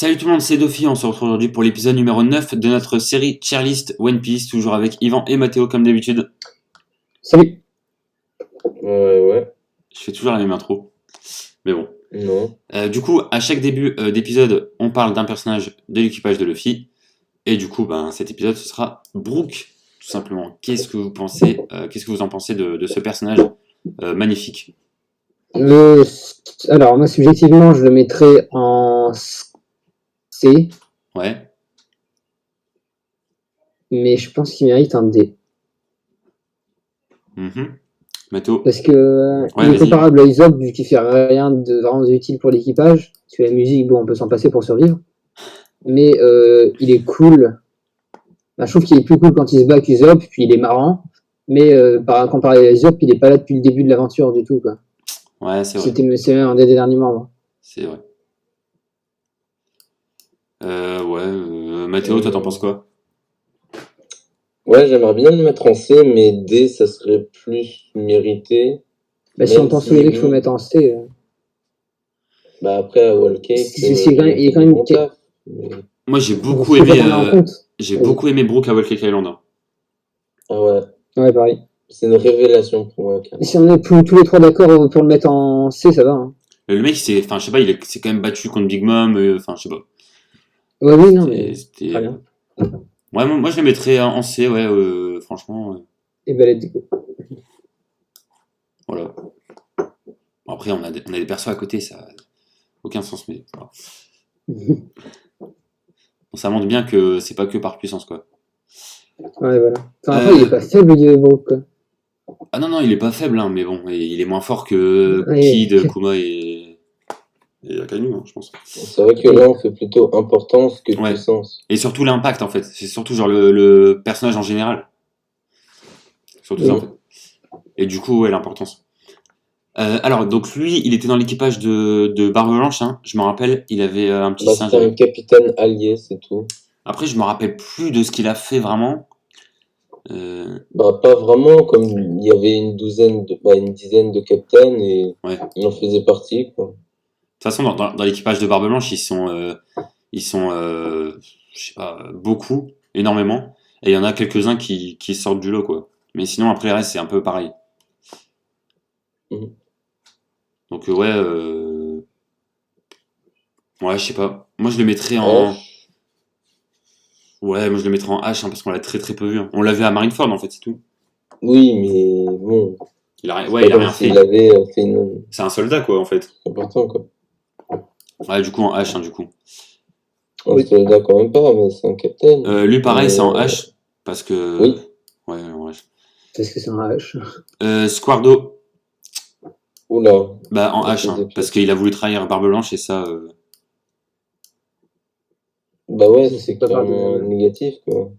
Salut tout le monde, c'est Dofi, on se retrouve aujourd'hui pour l'épisode numéro 9 de notre série Cheerlist One Piece, toujours avec Yvan et Mathéo comme d'habitude. Salut. Ouais, Je fais toujours la même intro, mais bon. non. Du coup, à chaque début d'épisode, on parle d'un personnage de l'équipage de Luffy, et du coup, cet épisode, ce sera Brook, tout simplement. Qu'est-ce que vous pensez, qu'est-ce que vous en pensez de ce personnage magnifique? Euh, alors, moi, subjectivement, je le mettrais en C, Ouais. mais je pense qu'il mérite un D. Mhm. Mathéo? Parce que Ouais, il est vas-y. comparable à Usopp, vu qu'il fait rien de vraiment utile pour l'équipage. Parce que la musique, bon, on peut s'en passer pour survivre. Mais il est cool. Bah, je trouve qu'il est plus cool quand il se bat qu'Usopp, puis il est marrant. Mais comparé à Usopp, il est pas là depuis le début de l'aventure du tout, quoi. Ouais, c'est vrai. C'est même un des derniers membres. C'est vrai. Mathéo, toi, t'en penses quoi? Ouais, j'aimerais bien le mettre en C, mais D, ça serait plus mérité. Bah, si Même on pense si, tous les deux qu'il faut bon, mettre en C, bah après, à Wall Cake, il est quand même. bon taf. Mais- Moi, j'ai beaucoup Faut aimé, prendre en compte. j'ai Vas-y. beaucoup aimé Brook à Whole Cake Island. Ah ouais, Ouais, pareil. c'est une révélation pour moi, quand Et si on est tous les trois d'accord pour le mettre en C, ça va. Hein. Le mec, enfin, je sais pas, s'est quand même battu contre Big Mom, enfin, je sais pas. Ouais, oui, non, mais C'était. très bien. Ouais, moi, je le mettrais en C, ouais, franchement, Et ben, let's go. voilà. Bon, après, on a des persos à côté, ça n'a aucun sens, mais voilà. Bon, ça montre bien que c'est pas que par puissance, quoi. Ouais, voilà. Enfin, après, il est pas faible, Olivier Brook, quoi. Ah non, il est pas faible, hein, mais bon, il est moins fort que Ouais. Kid, Kuma et Akainu, hein, je pense. c'est vrai que là, on fait plutôt importance que Ouais. puissance. Et surtout l'impact, en fait. C'est surtout genre le personnage en général. Surtout ça, en Oui. fait. Et du coup, ouais, l'importance. Alors, donc lui, il était dans l'équipage de Barbe Blanche, hein. Je me rappelle, il avait un petit Bah, singe c'était un avec. capitaine allié, c'est tout. Après, je me rappelle plus de ce qu'il a fait vraiment. Bah, pas vraiment, comme il y avait une dizaine de capitaines et Ouais. il en faisait partie, quoi. De toute façon, dans l'équipage de Barbe Blanche, ils sont, je sais pas, beaucoup, énormément. Et il y en a quelques-uns qui sortent du lot, quoi. Mais sinon, après, le reste, c'est un peu pareil. Mhm. Donc, ouais, je sais pas. Moi, je le mettrais en. H, Ouais, moi, je le mettrais en H, hein, parce qu'on l'a très très peu vu, hein. On l'a vu à Marineford, en fait, c'est tout. oui, mais bon, c'est Ouais, pas il a comme rien s'il fait. avait fait une C'est un soldat, quoi, en fait. important, quoi. Ouais, du coup, en H, hein, du coup. Un Oui. soldat quand même pas, mais c'est un capitaine. Lui, pareil, c'est Mais en H, parce que. oui, Ouais, en H. Parce que c'est un H. Squardo, oula, en ça H, faisait hein, parce peur. qu'il a voulu trahir Barbe Blanche, et ça. Bah ouais, C'est c'est pas clairement pardonnable. négatif, quoi.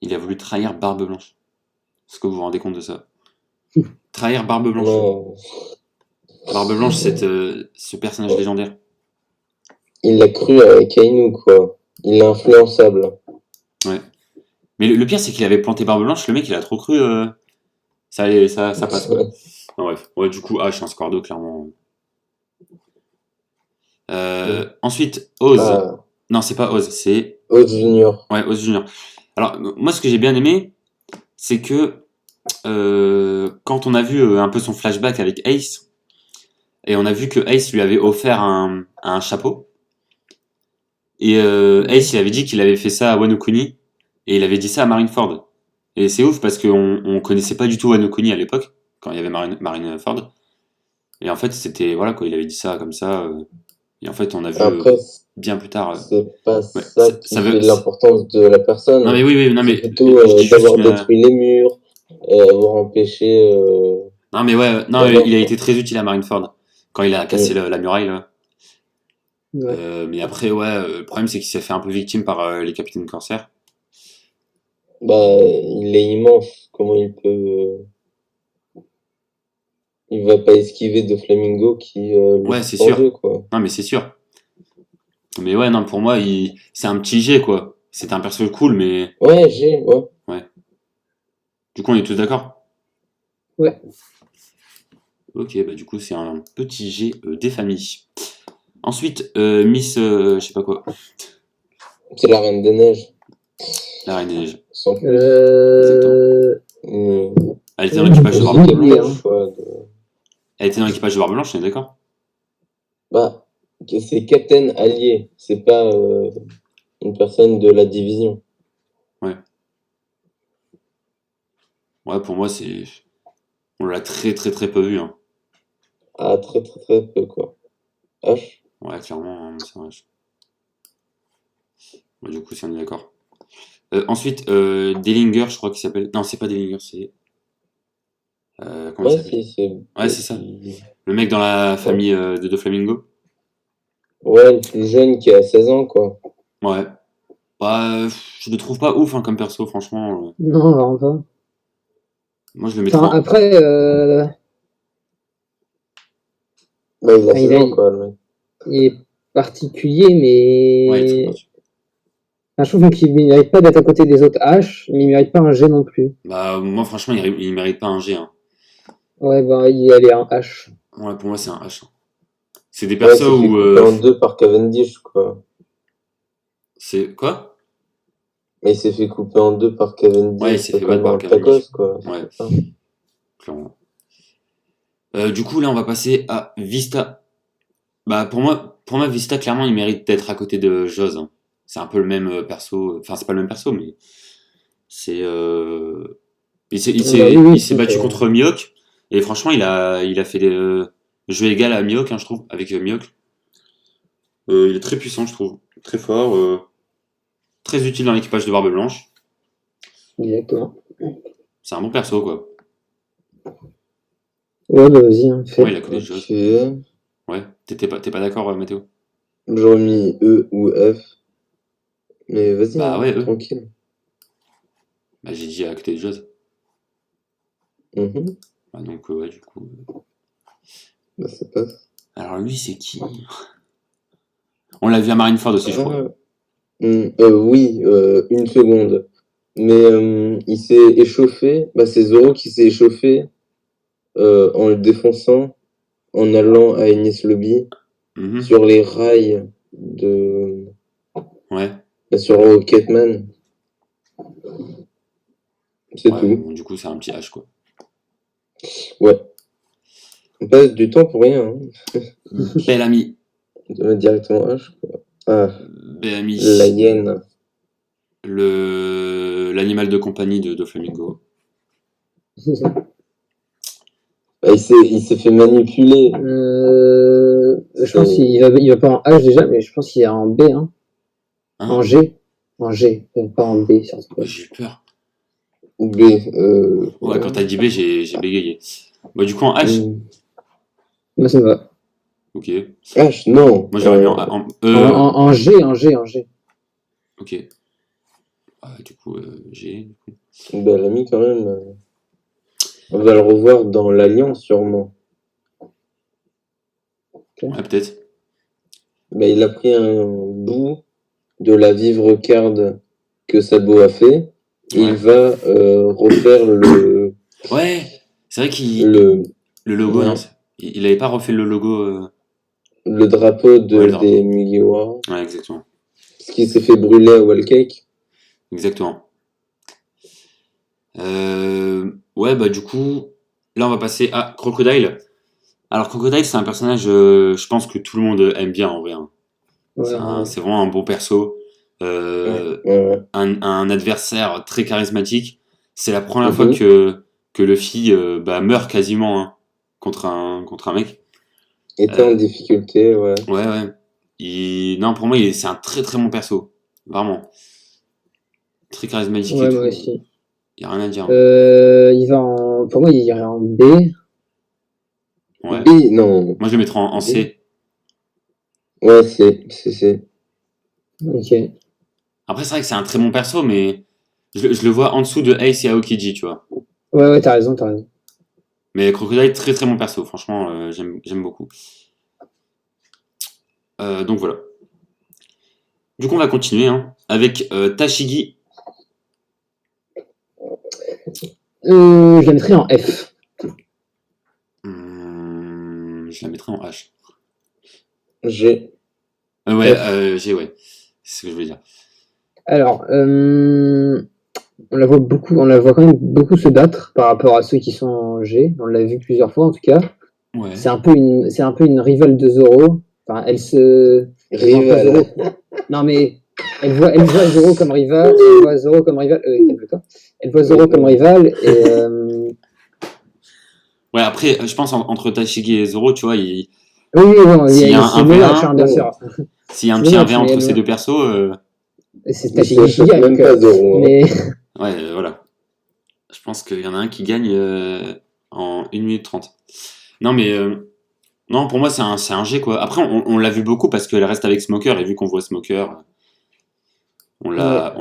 Il a voulu trahir Barbe Blanche. Est-ce que vous vous rendez compte de ça? Trahir Barbe Blanche. Non, Barbe Blanche, ce personnage légendaire. il l'a cru avec Kainu, quoi. Il est influençable. Ouais. Mais le pire, c'est qu'il avait planté Barbe Blanche, le mec, il a trop cru. Ça passe, quoi. Non, bref. Ouais, du coup, H, un Squardo, clairement. Ensuite, Oz. Ah, Non, c'est pas Oz, c'est. Oz Junior. Ouais, Oz Junior. Alors, moi, ce que j'ai bien aimé, c'est que quand on a vu un peu son flashback avec Ace, et on a vu que Ace lui avait offert un chapeau, et Ace, il avait dit qu'il avait fait ça à Wano Kuni, et il avait dit ça à Marineford. Et c'est ouf parce qu'on connaissait pas du tout Wano Kuni à l'époque, quand il y avait Marineford. Et en fait, c'était, voilà, quoi, il avait dit ça comme ça, et en fait, on a vu Après, bien plus tard. c'est pas Ouais, ça qui ça veut. fait l'importance de la Non, personne. mais oui, non, C'est mais plutôt je dis juste d'avoir une. détruit les murs, avoir empêché. Non, mais ouais, non, Voilà, il a quoi. été très utile à Marineford quand il a cassé Mm. la muraille, là. Ouais. Mais après, ouais, le problème, c'est qu'il s'est fait un peu victime par les capitaines corsaires. Bah, il est immense. Comment il peut. Il va pas esquiver de Flamingo qui le Ouais, c'est fout en sûr. deux, quoi. Non, mais c'est sûr. Mais ouais, non, pour moi, c'est un petit G, quoi. C'est un perso cool, mais Ouais, j'ai, ouais. ouais. Du coup, on est tous d'accord? Ouais. Ok, bah du coup, c'est un petit G des familles. Ensuite, Miss, je sais pas quoi, C'est la Reine des Neiges. la Reine des Neiges. Sans plus. Euh... Elle était dans l'équipage de Barbe Oui, Blanche. hein. Choix de... Elle était dans l'équipage de Barbe Blanche, on est d'accord? Bah, c'est Captain Allié, c'est pas une personne de la division. Ouais, pour moi, c'est. On l'a très très très peu vu, hein. Ah, très très très peu, quoi. H. Ouais, clairement, hein, c'est vrai. Bah, du coup, si on est d'accord. Ensuite, Dellinger, je crois qu'il s'appelle. Non, c'est pas Dellinger, c'est. Comment il Ouais, s'appelle? c'est... Ouais, c'est ça. Le mec dans la famille de Doflamingo. Ouais, le plus jeune qui a 16 ans, quoi. Ouais. Bah, je le trouve pas ouf hein, comme perso, franchement. Non, vraiment pas. Moi, je le mettrais Enfin, en. après, Bah, il a enfin, 16 ans, quoi, le mec. il est particulier, Ouais, il est très mais particulier. enfin, je trouve qu'il ne mérite pas d'être à côté des autres H, mais il mérite pas un G non plus. Bah, moi, franchement, il mérite pas un G. Hein. Ouais, bah, il est un H. Ouais, pour moi, c'est un H. Hein. C'est des Ouais, il persos s'est fait où. couper en deux par Cavendish, quoi. C'est quoi? Mais il s'est fait couper en deux par Cavendish, Ouais, il s'est fait battre comme par un Cavendish. tacos, quoi. Ouais, Ah. clairement. Du coup, là, on va passer à Vista. Bah, pour moi, Vista, clairement, il mérite d'être à côté de Joz. Hein. C'est un peu le même perso. Enfin, c'est pas le même perso, mais c'est. Bah, oui, Il s'est si, battu contre Mihawk. Et franchement, il a fait jeu égal à Mihawk, hein, je trouve, avec Mihawk. Il est très puissant, je trouve. Très fort. Très utile dans l'équipage de Barbe Blanche. exactement. C'est un bon perso, quoi. Ouais, bah, vas-y, hein, Pour moi, il fais. a que des choses. Ok. Ouais. T'es pas d'accord, Mathéo? J'aurais mis E ou F. Mais vas-y, Bah hein, ouais, tranquille. Bah, j'ai dit à côté des choses. Mhm. Bah, donc, ouais, du coup. Bah, ça passe. Alors, lui, c'est qui? On l'a vu à Marineford aussi, je crois. Oui, une seconde. Mais il s'est échauffé. Bah, c'est Zoro qui s'est échauffé en le défonçant, en allant à Enies Lobby Mhm. sur les rails de. Ouais. Sur Rocketman. C'est Ouais, tout. bon, du coup, c'est un petit H, quoi. Ouais. On passe du temps pour rien. Hein. Bel ami. Directement H, quoi. Ah, Bel ami. la hyène. L'animal de compagnie de Flamingo. Bah, il s'est fait manipuler. Je pense qu'il va pas en H déjà, mais je pense qu'il est en B, hein. Hein? En G. En G, pas en B, surtout pas. J'ai eu peur. B. Ouais, quand t'as dit B, j'ai bégayé. Bah, du coup, en H. Moi, ça me va. Ok. H, non. Moi, j'aurais mis En G, en G, en G. Ok. Du coup, G. Bah, l'ami, quand même. On va le revoir dans l'Alliance, sûrement. Ouais, peut-être. Bah, il a pris un bout de la vivre card que Sabo a fait. Et Ouais. il va refaire Ouais. C'est vrai le, le logo, ouais, non. Il avait pas refait le logo. le drapeau Ouais, le drapeau. des Mugiwara. Ouais, exactement. Ce qui s'est fait brûler à Wallcake. Exactement. Ouais, bah, du coup, là, on va passer à Crocodile. Alors, Crocodile, c'est un personnage, je pense que tout le monde aime bien en vrai. Hein. Ouais, C'est vraiment un bon perso. Ouais. Un adversaire très charismatique. C'est la première fois Mhm. que Luffy bah, meurt quasiment hein, contre un mec. Était en difficulté, ouais. Ouais. Non, pour moi, c'est un très très bon perso. Vraiment. Très charismatique et ouais, moi tout. aussi. Y a rien à dire. Pour moi, il irait en B. Ouais. B, non. Moi, je le mettrais en C. Ouais, c'est. Ok. Après, c'est vrai que c'est un très bon perso, mais je le vois en dessous de Ace et Aokiji, tu vois. Ouais, t'as raison, t'as raison. Mais Crocodile, très très bon perso. Franchement, j'aime beaucoup. Donc voilà. Du coup, on va continuer hein, avec Tashigi. Je la mettrais en F. Je la mettrai en H. G. Ouais, F. ouais. C'est ce que je voulais dire. Alors, on la voit quand même beaucoup se battre par rapport à ceux qui sont en G. On l'a vu plusieurs fois en tout cas. Ouais. C'est un peu une rivale de Zoro. Enfin, elle voit un peu Rival. Zoro. Non mais elle voit Zoro comme rival. Elle voit Zoro comme rival. Calme-toi. Elle voit Zoro comme rival et Ouais, après, je pense entre Tashigi et Zoro, tu vois, oui, bon, s'il y a c'est un le match, 1v1, hein, bien sûr. s'il y a un C'est le petit match, 1v1 mais entre ces deux persos, c'est Il Tashigi qui s'échappe gagne. même pas Zoro. Hein. Mais ouais, voilà. Je pense qu'il y en a un qui gagne en 1 minute 30. Non, mais non, pour moi, c'est un G, quoi. Après, on l'a vu beaucoup parce qu'elle reste avec Smoker, et vu qu'on voit Smoker, ouais. on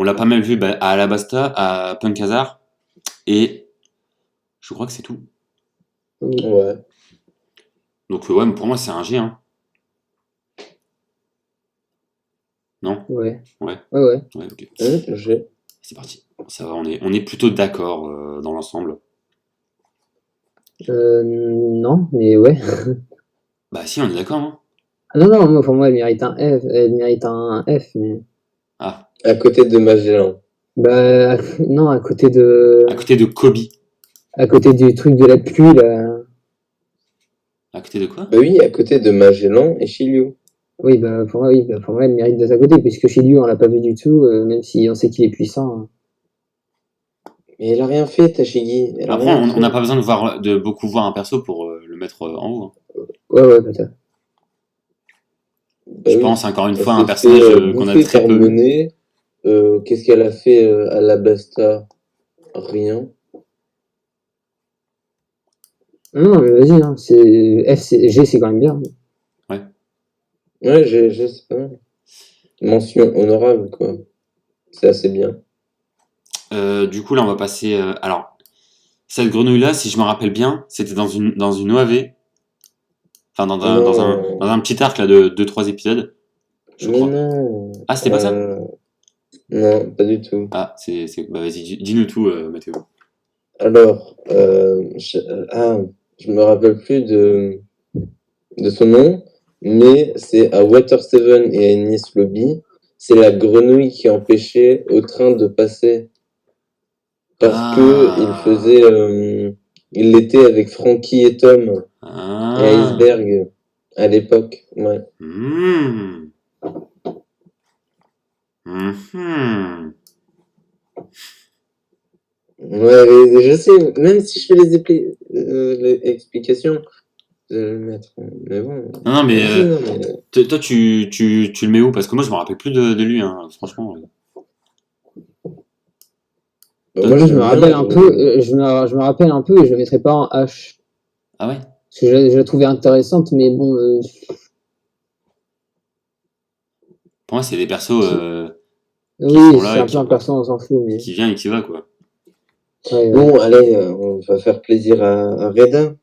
l'a pas mal vu à Alabasta, à Punk Hazard, et je crois que c'est tout. Ouais. Donc, ouais, pour moi, c'est un G, hein. Non? Ouais. Ouais. Ouais. Ouais, ok. J'ai. C'est parti. Ça va, on est plutôt d'accord dans l'ensemble. Non, mais ouais. Bah, si, on est d'accord, hein. Ah non, moi, pour moi, elle mérite un F. Elle mérite un F, mais. Ah, À côté de Magellan. Bah, non, à côté de Kobe. à côté du truc de la pluie, là. À côté de quoi? Bah oui, à côté de Magellan et Shiryu. Oui, bah, pour moi, elle mérite d'être à côté, puisque chez lui, on l'a pas vu du tout, même si on sait qu'il est puissant. Hein. Mais elle a rien fait, Tashigi. Elle a Après, rien on n'a fait. pas besoin de beaucoup voir un perso pour le mettre en haut, hein. Ouais, peut-être. Bah Je oui. pense, encore une Elle fois, à un s'est fait personnage qu'on a bouffer très par peu vu. Monet. Qu'est-ce qu'elle a fait à la Basta? Rien. Non, mais vas-y, hein, G, c'est quand même bien. Ouais, c'est pas mal. Mention honorable, quoi. C'est assez bien. Du coup, là, on va passer. Alors, cette grenouille-là, si je me rappelle bien, c'était dans une OAV. Enfin, Non. dans un petit arc là, de 2-3 épisodes, je Mais crois. non. Ah, c'était pas ça? Non, pas du tout. Ah, bah, vas-y, dis-nous tout, Mathéo. Alors, je me rappelle plus de son nom, mais c'est à Water Seven et à Ennis Lobby. C'est la grenouille qui empêchait au train de passer parce que il l'était avec Frankie et Tom et Ah. Iceberg à l'époque. Ouais. Hmm. Mhm. Ouais, mais je sais, même si je fais les explications, je vais le mettre. Mais bon. Non, non, mais Vas-y, non, mais. toi, tu le mets où? Parce que moi, je me rappelle plus de lui, hein, franchement. Bah, Toi, moi, Moi, je j'aime me bien. rappelle un peu, je me rappelle un peu et je le mettrai pas en H. ah ouais? Parce que je la trouvais intéressante, mais bon, Pour moi, c'est des persos qui sont oui, là c'est et un peu un perso, on s'en fout, mais. qui vient et qui va, quoi. Ouais. Bon, allez, on va faire plaisir à Reda.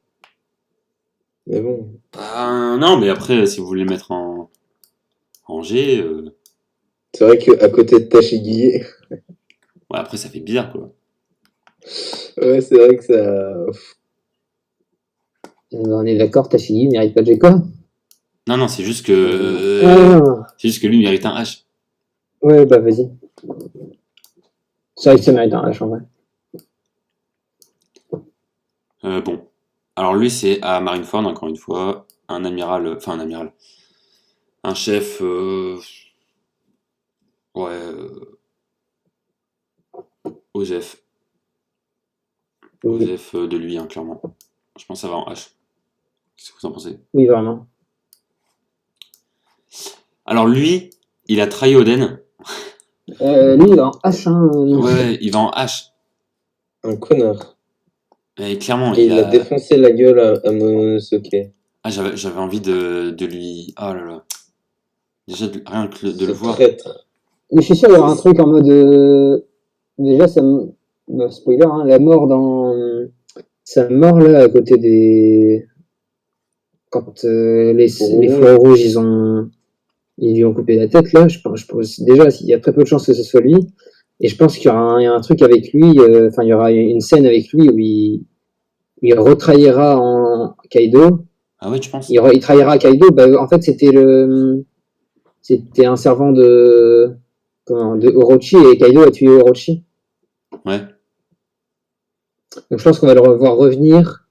Mais bon. Non, mais après, si vous voulez le mettre en G, C'est vrai qu'à côté de Tashigi, ouais, après, ça fait bizarre, quoi. ouais, c'est vrai que ça. On est d'accord, Tashigi mérite pas de G-Quoi. Non, non, Ah, c'est juste que lui mérite un H. ouais, bah vas-y. C'est vrai que ça mérite un H en vrai. Bon. Alors lui, c'est à Marineford, encore une fois, un amiral, enfin un amiral, un chef, ouais, Osef, Oui, Osef de lui, hein, clairement. Je pense que ça va en H. Qu'est-ce que vous en pensez? oui, vraiment. Alors lui, il a trahi Oden. Lui, il est en H, hein. Ouais, il va en H. Un connard. Et clairement, Et il a défoncé la gueule à Monosuke. Ah, j'avais envie de lui... Oh là là. Déjà, rien que de le Ce voir. traître. Mais je suis sûr qu'il y aura un truc en mode. Déjà, bah, spoiler, hein, la mort dans. Sa mort là, à côté des. Quand les Rouge. fourreaux rouges, ils lui ont coupé la tête, là, je pense déjà, il y a très peu de chances que ce soit lui. Et je pense qu'il y aura il y a un truc avec lui, enfin, il y aura une scène avec lui où il retrahira en Kaido. Ah ouais, tu penses? Il trahira Kaido. Bah, en fait, c'était le. C'était un servant de Orochi et Kaido a tué Orochi. Ouais. Donc je pense qu'on va le revoir revenir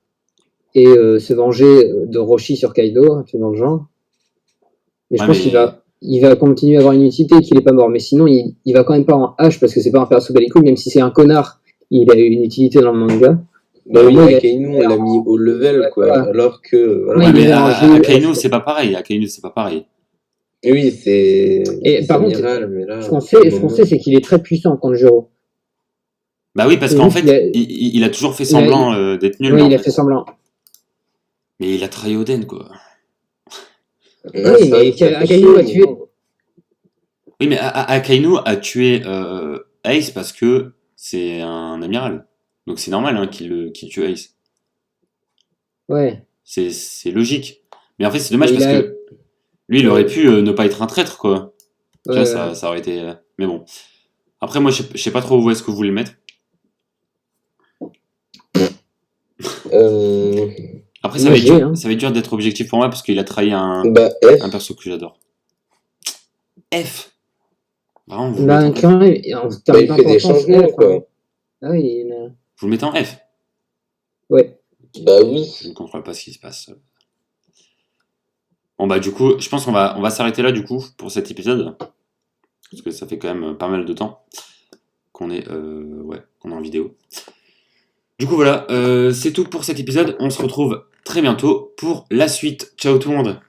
et se venger d'Orochi sur Kaido, un truc dans le genre. Mais je Ouais, pense mais- qu'il va continuer à avoir une utilité et qu'il est pas mort. Mais sinon, il va quand même pas en H parce que c'est pas un perso bellico, même si c'est un connard, il a une utilité dans le manga. Bah oui, Moi, il a- Akainu, on l'a mis au level, quoi. Voilà. Alors que, voilà. Ouais, Ouais, il mais est en jeu, Akainu, c'est pas pareil. Akainu, c'est pas pareil. Oui, Et c'est par contre, amiral, mais là, ce à qu'on un sait, moment- c'est qu'il est très puissant contre Juro. Bah oui, parce C'est qu'en juste fait, il a toujours fait semblant d'être nul, Oui, mais en il a fait. fait semblant. Mais il a trahi Oden, quoi. Ah, Oui, c'est vrai mais que ça fait Akainu chier, a mais tué. bon. Oui, mais Akainu a tué Ace parce que c'est un amiral. Donc c'est normal hein, qu'il tue Ace. Ouais. C'est logique. Mais en fait, c'est dommage Mais parce il a- que lui, il aurait pu ne pas être un traître, quoi. Tu vois, Ouais, ça aurait été. Mais bon. Après, moi, je sais pas trop où est-ce que vous voulez le mettre. Euh, Après, Moi, j'ai, hein. ça va être dur d'être objectif pour moi parce qu'il a trahi bah, un F. perso que j'adore. F. Vraiment, vous le Bah, mettez en F. quand même, en Bah, termes il fait des d'importance, changements, F, quoi. hein. Ah oui, Vous le mettez en F. ouais. Bah oui. Je ne contrôle pas ce qui se passe. Bon, bah, du coup, je pense on va s'arrêter là, du coup, pour cet épisode. Parce que ça fait quand même pas mal de temps qu'on est en vidéo. Du coup, voilà, c'est tout pour cet épisode. On se retrouve très bientôt pour la suite. Ciao tout le monde!